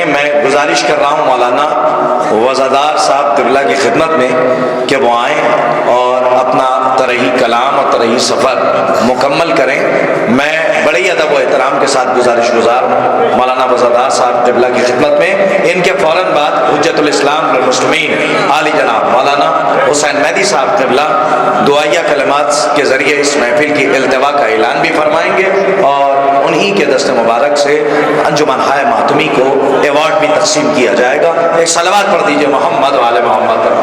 میں گزارش کر رہا ہوں مولانا وزادار صاحب قبلہ کی خدمت میں کہ وہ آئیں اور اپنا طرحی کلام اور طرحی سفر مکمل کریں۔ میں بڑے ہی ادب و احترام کے ساتھ گزارش گزار ہوں مولانا وزادار صاحب قبلہ کی خدمت میں، ان کے فوراً بعد حجت الاسلام للمسلمین عالی جناب مولانا حسین مہدی صاحب قبلہ دعائیہ کلمات کے ذریعے اس محفل کی التوا کا اعلان بھی فرمائیں گے، اور انہی کے دست مبارک سے انجمن ہائے ماتمی کو ایوارڈ بھی تقسیم کیا جائے گا۔ ایک صلوات پڑھ دیجئے محمد و آل محمد پر۔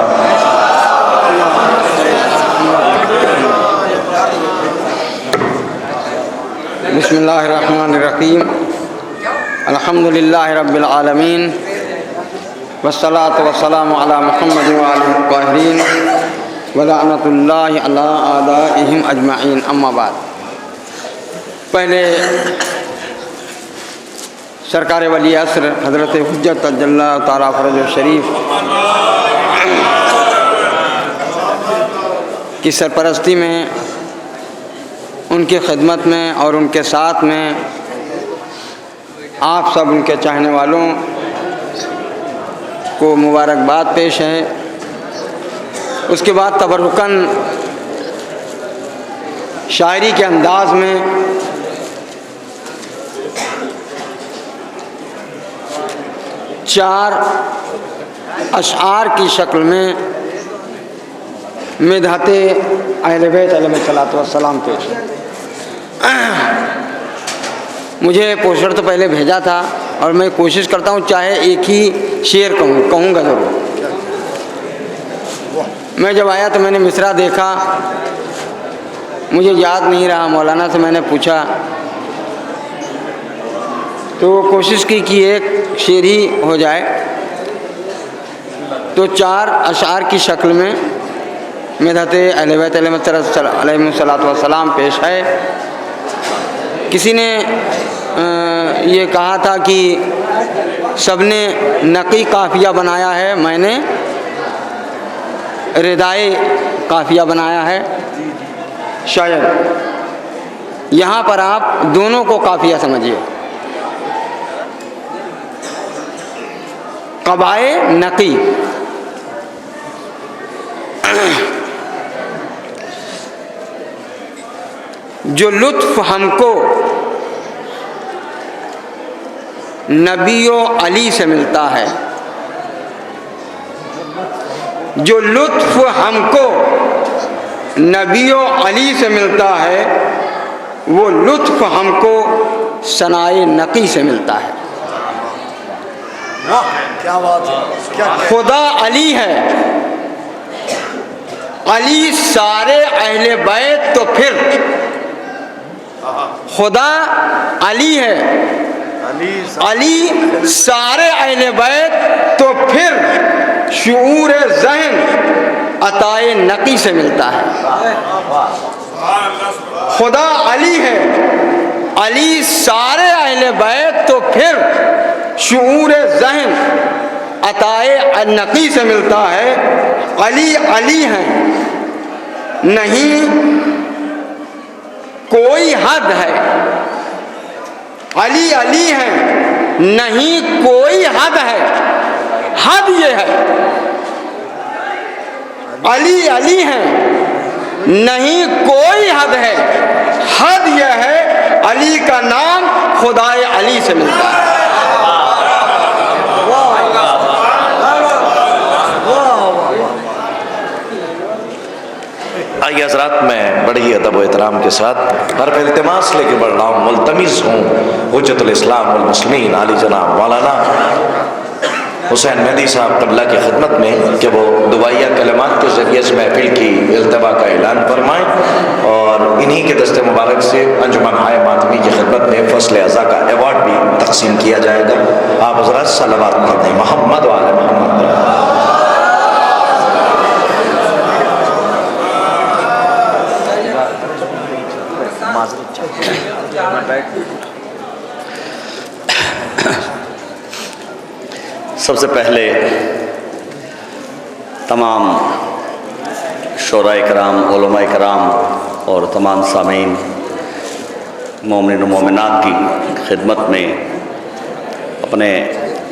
بسم اللہ الرحمن الرحیم، الحمدللہ رب العالمین، والصلاة والسلام علی محمد وآلہ الطاہرین، ولعنۃ اللہ علی اعدائہم اجمعین، اما بعد۔ پہلے سرکار ولی عصر حضرت حجت اجلہ تعالیٰ فرج الشریف کی سرپرستی میں، ان کی خدمت میں اور ان کے ساتھ میں آپ سب ان کے چاہنے والوں کو مبارکباد پیش ہے۔ اس کے بعد تبرکاً شاعری کے انداز میں چار اشعار کی شکل میں مدحت اہل بیت علیہ الصلوۃ والسلام پیش ہے۔ مجھے پوسٹر تو پہلے بھیجا تھا، اور میں کوشش کرتا ہوں چاہے ایک ہی شعر کہوں گا ضرور۔ میں جب آیا تو میں نے مصرع دیکھا، مجھے یاد نہیں رہا، مولانا سے میں نے پوچھا تو کوشش کی کہ ایک شعر ہی ہو جائے، تو چار اشعار کی شکل میں مدحت اہل بیت علیہ الصلوۃ والسلام پیش ہے۔ کسی نے یہ کہا تھا کہ سب نے نقی قافیہ بنایا ہے، میں نے ردائے قافیہ بنایا ہے۔ شاید یہاں پر آپ دونوں کو قافیہ سمجھیے، قبائے نقی۔ جو لطف ہم کو نبی و علی سے ملتا ہے، جو لطف ہم کو نبی و علی سے ملتا ہے، وہ لطف ہم کو ثنائے نقی سے ملتا ہے۔ خدا علی ہے، علی سارے اہل بیت تو پھر، خدا علی ہے، علی سارے اہل بیت تو پھر شعور ذہن عطائے نقی سے ملتا ہے۔ خدا علی ہے، علی سارے اہل بیت تو پھر شعور ذہن عطائے نقی سے ملتا ہے۔ علی علی ہیں، نہیں کوئی حد ہے، علی علی ہیں، نہیں کوئی حد ہے، حد یہ ہے۔ علی علی ہیں، نہیں کوئی حد ہے، حد یہ ہے علی کا نام خدائے علی سے ملتا ہے۔ آئیے حضرات، میں بڑے ہی ادب و احترام کے ساتھ حرف التماس لے کے بڑھ رہا ہوں، ملتمس ہوں حجت الاسلام والمسلمین عالی جناب مولانا حسین مہدی صاحب قبلہ کی خدمت میں کہ وہ دعائیہ کلمات کے ذریعے اس محفل کی التوا کا اعلان فرمائیں، اور انہی کے دست مبارک سے انجمن ہائے ماتمی کی خدمت میں فصل اعزا کا ایوارڈ بھی تقسیم کیا جائے گا۔ آپ حضرات صلوات پڑھتے ہیں محمد و آل محمد۔ سب سے پہلے تمام شعراء کرام، علماء کرام اور تمام سامعین مومنین و مومنات کی خدمت میں اپنے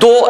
2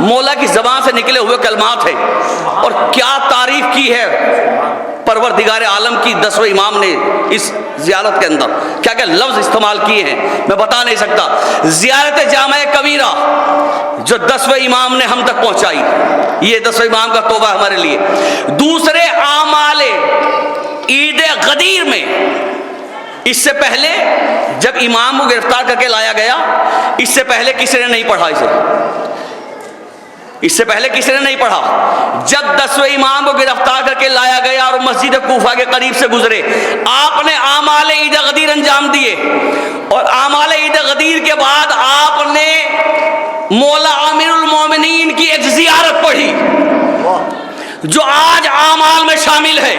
مولا کی زبان سے نکلے ہوئے کلمات ہیں، اور کیا تعریف کی ہے پروردگار عالم کی 10ویں امام نے اس زیارت کے اندر، کیا کیا لفظ استعمال کیے ہیں میں بتا نہیں سکتا۔ زیارت جامع کبیرہ جو 10ویں امام نے ہم تک پہنچائی، یہ 10ویں امام کا توبہ ہمارے لیے۔ دوسرے اعمال عید غدیر میں، اس سے پہلے جب امام کو گرفتار کر کے لایا گیا، اس سے پہلے کسی نے نہیں پڑھا اسے، اس سے پہلے کسی نے نہیں پڑھا۔ جب 10ویں امام کو گرفتار کر کے لایا گیا اور مسجد کوفہ کے قریب سے گزرے، آپ نے اعمال عید غدیر انجام دیے، اور اعمال عید غدیر کے بعد آپ نے مولا امیر المومنین کی ایک زیارت پڑھی جو آج اعمال میں شامل ہے،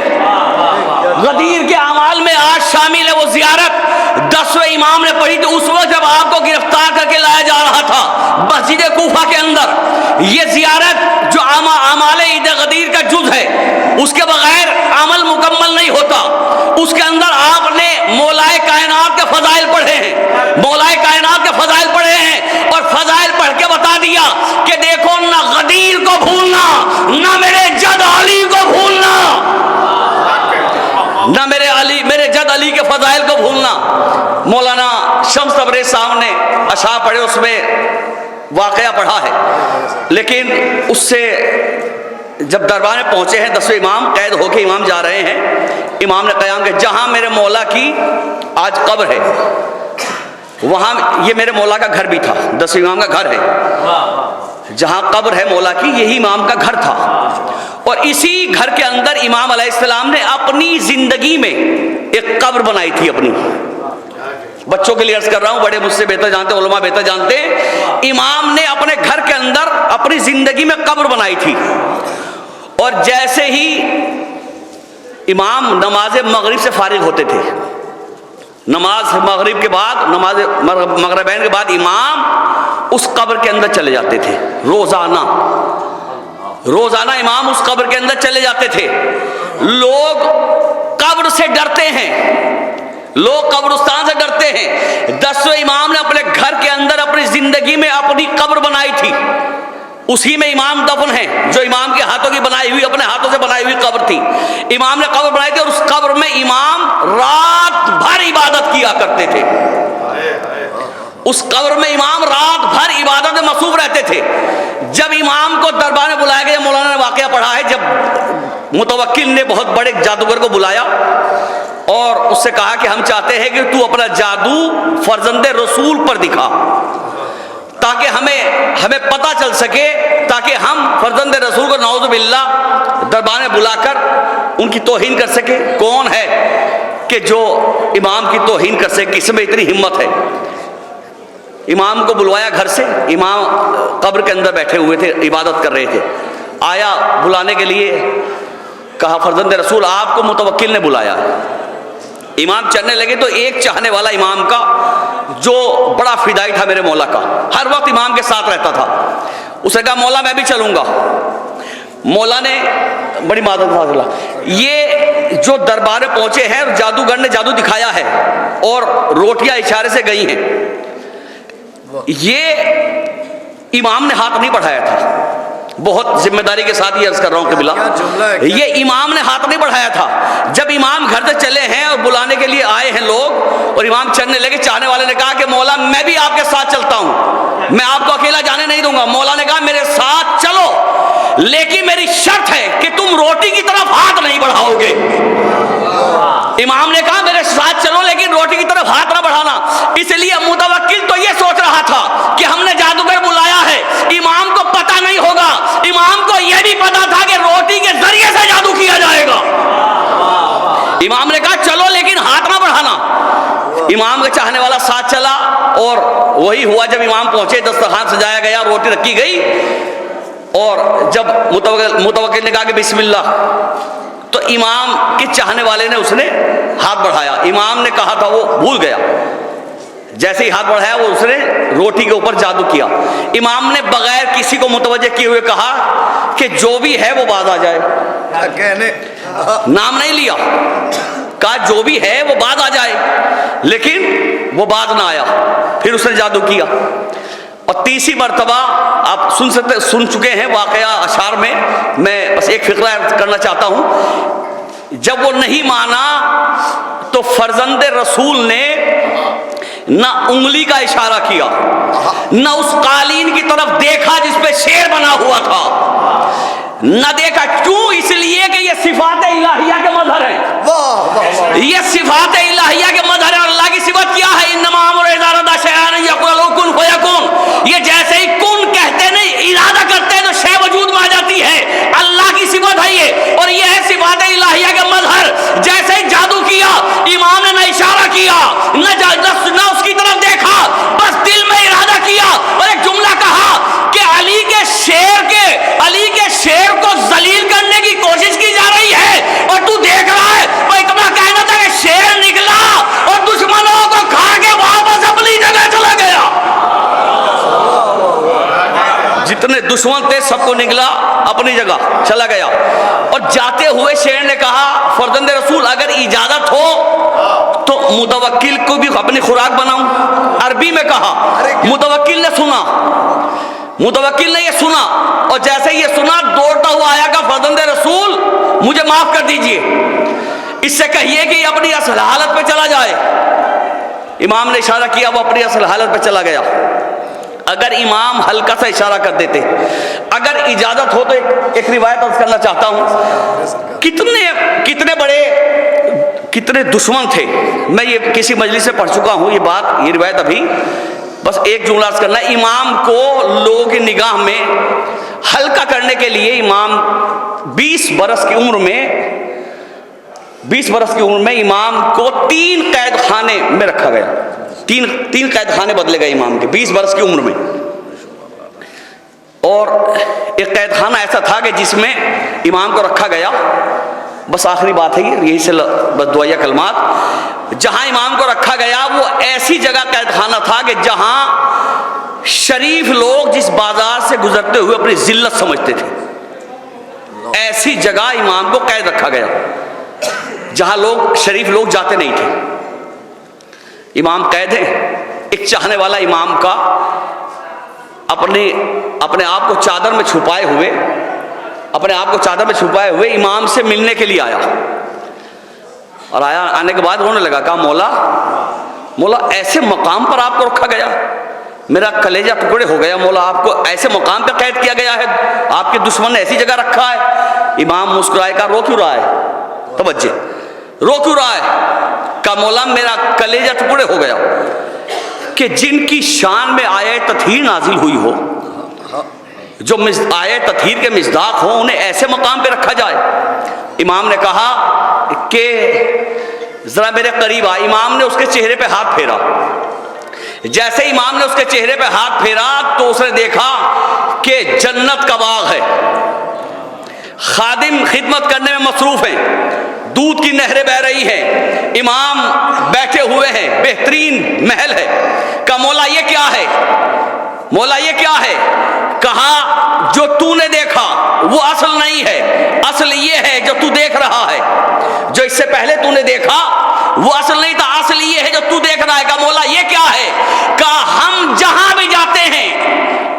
غدیر کے اعمال میں آج شامل ہے۔ وہ زیارت 10ویں امام نے پڑھی تو اس وقت جب آپ کو گرفتار کر کے لایا جا رہا تھا مسجد کوفہ کے اندر۔ یہ زیارت جو اعمال عید غدیر کا جز ہے، اس کے بغیر عمل مکمل نہیں ہوتا۔ اس کے اندر آپ نے مولائے کائنات کے فضائل پڑھے ہیں، مولائے کائنات کے فضائل پڑھے ہیں، اور فضائل پڑھ کے بتا دیا کہ دیکھو نہ غدیر کو بھولنا، نہ میرے جد علی کو بھولنا، نہ میرے جد علی کے فضائل کو بھولنا۔ مولانا شمس تبریز صاحب نے اشعار پڑھے، اس میں واقعہ پڑھا ہے، لیکن اس سے جب دربار میں پہنچے ہیں 10ویں امام، قید ہو کے امام جا رہے ہیں، امام نے قیام کیا جہاں میرے مولا کی آج قبر ہے، وہاں یہ میرے مولا کا گھر بھی تھا، 10ویں امام کا گھر ہے، جہاں قبر ہے مولا کی یہی امام کا گھر تھا، اور اسی گھر کے اندر امام علیہ السلام نے اپنی زندگی میں ایک قبر بنائی تھی اپنی۔ بچوں کے لیے عرض کر رہا ہوں، بڑے مجھ سے بہتر جانتے، علماء بہتر جانتے، امام نے اپنے گھر کے اندر اپنی زندگی میں قبر بنائی تھی، اور جیسے ہی امام نماز مغرب سے فارغ ہوتے تھے، نماز مغرب کے بعد، نماز مغربین کے بعد امام اس قبر کے اندر چلے جاتے تھے، روزانہ امام اس قبر کے اندر چلے جاتے تھے۔ لوگ قبر سے ڈرتے ہیں، لوگ قبرستان سے ڈرتے ہیں۔ 10ویں امام نے اپنے گھر کے اندر اپنی زندگی میں اپنی قبر بنائی تھی، اسی میں امام دفن ہیں، جو امام کے ہاتھوں کی بنائی ہوئی، اپنے ہاتھوں سے بنائی ہوئی قبر تھی۔ امام نے قبر بنائی تھی، اور اس قبر میں امام رات بھر عبادت کیا کرتے تھے، اس قبر میں امام رات بھر عبادت میں مصروف رہتے تھے۔ جب امام کو دربار میں بلایا گیا، مولانا نے واقعہ پڑھا ہے، جب متوکل نے بہت بڑے جادوگر کو بلایا اور اس سے کہا کہ ہم چاہتے ہیں کہ تو اپنا جادو فرزند رسول پر دکھا، تاکہ ہمیں پتہ چل سکے، تاکہ ہم فرزند رسول کو نعوذ باللہ دربار میں بلا کر ان کی توہین کر سکے۔ کون ہے کہ جو امام کی توہین کر سکے، کس میں اتنی ہمت ہے؟ امام کو بلوایا گھر سے، امام قبر کے اندر بیٹھے ہوئے تھے، عبادت کر رہے تھے، آیا بلانے کے لیے، کہا فرزند رسول آپ کو متوکل نے بلایا۔ امام چلنے لگے تو ایک چاہنے والا امام کا، جو بڑا فدائی تھا میرے مولا کا، ہر وقت امام کے ساتھ رہتا تھا، اس نے کہا مولا میں بھی چلوں گا۔ مولا نے بڑی معذرت، یہ جو دربار میں پہنچے ہیں، جادوگر نے جادو دکھایا ہے اور روٹیاں اشارے سے گئی ہیں، یہ امام نے ہاتھ نہیں بڑھایا تھا، بہت ذمہ داری کے ساتھ یہ عرض کر رہا ہوں کہ بلا، یہ امام نے ہاتھ نہیں بڑھایا تھا۔ جب امام گھر سے چلے ہیں اور بلانے کے لیے آئے ہیں لوگ، اور امام چلنے لگے، چاہنے والے نے کہا کہ مولا میں بھی آپ کے ساتھ چلتا ہوں، میں آپ کو اکیلا جانے نہیں دوں گا۔ مولا نے کہا میرے ساتھ چلو، لیکن میری شرط ہے کہ تم روٹی کی طرف ہاتھ نہیں بڑھاؤ گے۔ امام نے کہا میرے ساتھ چلو، لیکن روٹی کی طرف ہاتھ نہ بڑھانا۔ اس لیے متوکل تو یہ سوچ رہا تھا کہ ہم نے جادوگر بلایا ہے، امام کو پتہ نہیں ہوگا، امام کو یہ بھی پتا تھا کہ روٹی کے ذریعے سے جادو کیا جائے گا۔ امام نے کہا چلو، لیکن ہاتھ نہ بڑھانا۔ امام کا چاہنے والا ساتھ چلا، اور وہی ہوا، جب امام پہنچے دسترخوان سجایا گیا، روٹی رکھی گئی، اور جب متوکل نے کہا کہ بسم اللہ، تو امام کے چاہنے والے نے اس نے ہاتھ بڑھایا، امام نے کہا تھا وہ بھول گیا، جیسے ہی ہاتھ بڑھایا وہ اس نے روٹی کے اوپر جادو کیا۔ امام نے بغیر کسی کو متوجہ کیے ہوئے کہا کہ جو بھی ہے وہ باز آ جائے، نام نہیں لیا، کہا جو بھی ہے وہ باز آ جائے، لیکن وہ باز نہ آیا۔ پھر اس نے جادو کیا، اور تیسری مرتبہ آپ سن چکے ہیں واقعہ اشعار میں بس ایک فقرہ کرنا چاہتا ہوں. جب وہ نہیں مانا تو فرزند رسول نے نہ انگلی کا اشارہ کیا، نہ اس قالین کی طرف دیکھا جس پہ شیر بنا ہوا تھا، نہ دیکھا. کیوں؟ اس لیے کہ یہ صفات الہیہ کے مظہر ہیں. یہ صفات الہیہ کے مظہر ہیں. اللہ کی صفت کیا ہے؟ انما امرہ اذا اراد شیئا ان یقول له کن فیکون. یہ جیسے ہی کن کہتے نہیں، ارادہ کرتے ہیں تو شے وجود میں آ جاتی ہے. اللہ کی صفت ہے یہ، اور یہ ہے صفات الہیہ کے مظہر. جیسے ہی جادو کیا، امام نے نہ اشارہ کیا نہ اس کی طرف دیکھا، بس دل میں ارادہ کیا اور ایک جملہ کہا کہ علی کے شیر کو ذلیل کرنے کی کوشش کی جا رہی ہے اور تو دیکھ رہا ہے. وہ اتنا کہنا تھا کہ شیر نکلا اور دشمنوں کو کھا کے واپس اپنی جگہ چلا گیا. جتنے دشمن تھے سب کو نکلا اپنی جگہ چلا گیا. اور جاتے ہوئے شیر نے کہا فرزند رسول اگر اجازت ہو تو متوکل کو بھی اپنی خوراک بناؤں. عربی میں کہا. متوکل نے یہ سنا اور جیسے یہ سنا دوڑتا ہوا آیا کہ فرزند رسول مجھے معاف کر دیجئے، اس سے کہیے کہ یہ اپنی اصل حالت پہ چلا جائے. امام نے اشارہ کیا، وہ اپنی اصل حالت پہ چلا گیا. اگر امام ہلکا سا اشارہ کر دیتے، اگر اجازت ہو تو ایک روایت عرض کرنا چاہتا ہوں. کتنے بڑے کتنے دشمن تھے. میں یہ کسی مجلس سے پڑھ چکا ہوں یہ روایت ابھی. بس ایک جملہ عرض کرنا. امام کو لوگوں کی نگاہ میں ہلکا کرنے کے لیے امام 20 برس کی عمر میں امام کو 3 قید خانے میں رکھا گیا. تین قید خانے بدلے گئے امام کے 20 برس کی عمر میں. اور ایک قید خانہ ایسا تھا کہ جس میں امام کو رکھا گیا. بس آخری بات ہے یہی سے بس دعائیہ کلمات. جہاں امام کو رکھا گیا وہ ایسی جگہ قید خانہ تھا کہ جہاں شریف لوگ جس بازار سے گزرتے ہوئے اپنی ذلت سمجھتے تھے، ایسی جگہ امام کو قید رکھا گیا جہاں شریف لوگ جاتے نہیں تھے. امام قید ہیں. ایک چاہنے والا امام کا اپنے آپ کو چادر میں چھپائے ہوئے امام سے ملنے کے لیے آیا. اور آنے کے بعد رونے لگا. کہا مولا ایسے مقام پر آپ کو رکھا گیا، میرا کلیجہ ٹکڑے ہو گیا. مولا آپ کو ایسے مقام پہ قید کیا گیا ہے، آپ کے دشمن نے ایسی جگہ رکھا ہے. امام مسکرائے. کہا رو کیوں رہا ہے؟ توجہ، رو کیوں رہا ہے؟ کہا مولا میرا کلیجہ ٹکڑے ہو گیا کہ جن کی شان میں آیہ تطہیر نازل ہوئی ہو، جو آیہ تطہیر کے مصداق ہوں، انہیں ایسے مقام پہ رکھا جائے. امام نے کہا کہ ذرا میرے قریب آ. امام نے اس کے چہرے پہ ہاتھ پھیرا. جیسے امام نے اس کے چہرے پہ ہاتھ پھیرا تو اس نے دیکھا کہ جنت کا باغ ہے. خادم خدمت کرنے میں مصروف ہیں، دودھ کی نہریں بہ رہی ہیں، امام بیٹھے ہوئے ہیں، بہترین محل ہے. کہا مولا یہ کیا ہے؟ کہا جو تو نے دیکھا وہ اصل نہیں ہے، اصل یہ ہے جو تو دیکھ رہا ہے. جو اس سے پہلے تو نے دیکھا وہ اصل نہیں تھا، اصل یہ ہے جو تو دیکھ رہا ہے. کہا مولا یہ کیا ہے؟ کہا ہم جہاں بھی جاتے ہیں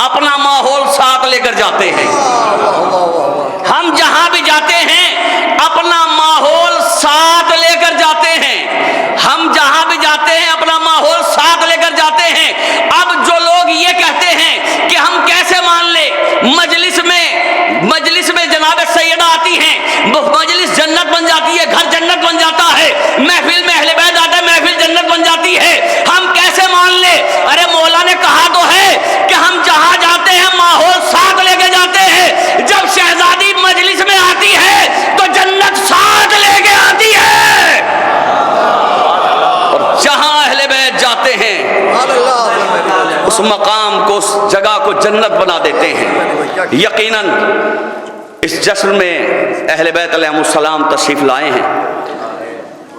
اپنا ماحول ساتھ لے کر جاتے ہیں. ہم جہاں بھی جاتے ہیں اپنا ماحول ساتھ لے کر جاتے ہیں. ہم جہاں بھی جاتے ہیں اپنا ماحول ساتھ لے کر جاتے ہیں. اب جو لوگ یہ کہتے ہیں کہ ہم کیسے مان لیں، مجلس میں جناب سیدہ آتی ہیں، مجلس جنت بن جاتی ہے، گھر جنت بن جاتا ہے، محفل میں اہل بیت آتا ہے، محفل جنت بن جاتی ہے، ہم کیسے مان لیں؟ ارے مولا نے کہا تو ہے کہ ہم جہاں جاتے ہیں ماحول ساتھ لے کے جاتے ہیں. جب شہزادی مجلس میں آتی ہے تو جنت ساتھ لے کے آتی ہے، اور جہاں اہل بیت جاتے ہیں اس مقام کو، اس جگہ کو جنت بنا دیتے ہیں. یقیناً اس جشن میں اہل بیت علیہ السلام تشریف لائے ہیں.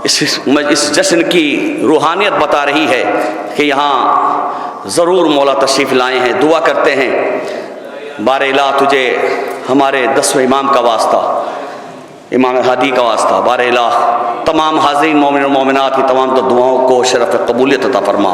اس جشن کی روحانیت بتا رہی ہے کہ یہاں ضرور مولا تشریف لائے ہیں. دعا کرتے ہیں بار الہ تجھے ہمارے 10ویں امام کا واسطہ، امام ہادی کا واسطہ، بار الہ تمام حاضرین مومن و مومنات کی تمام دعاؤں کو شرف قبولیت عطا فرما.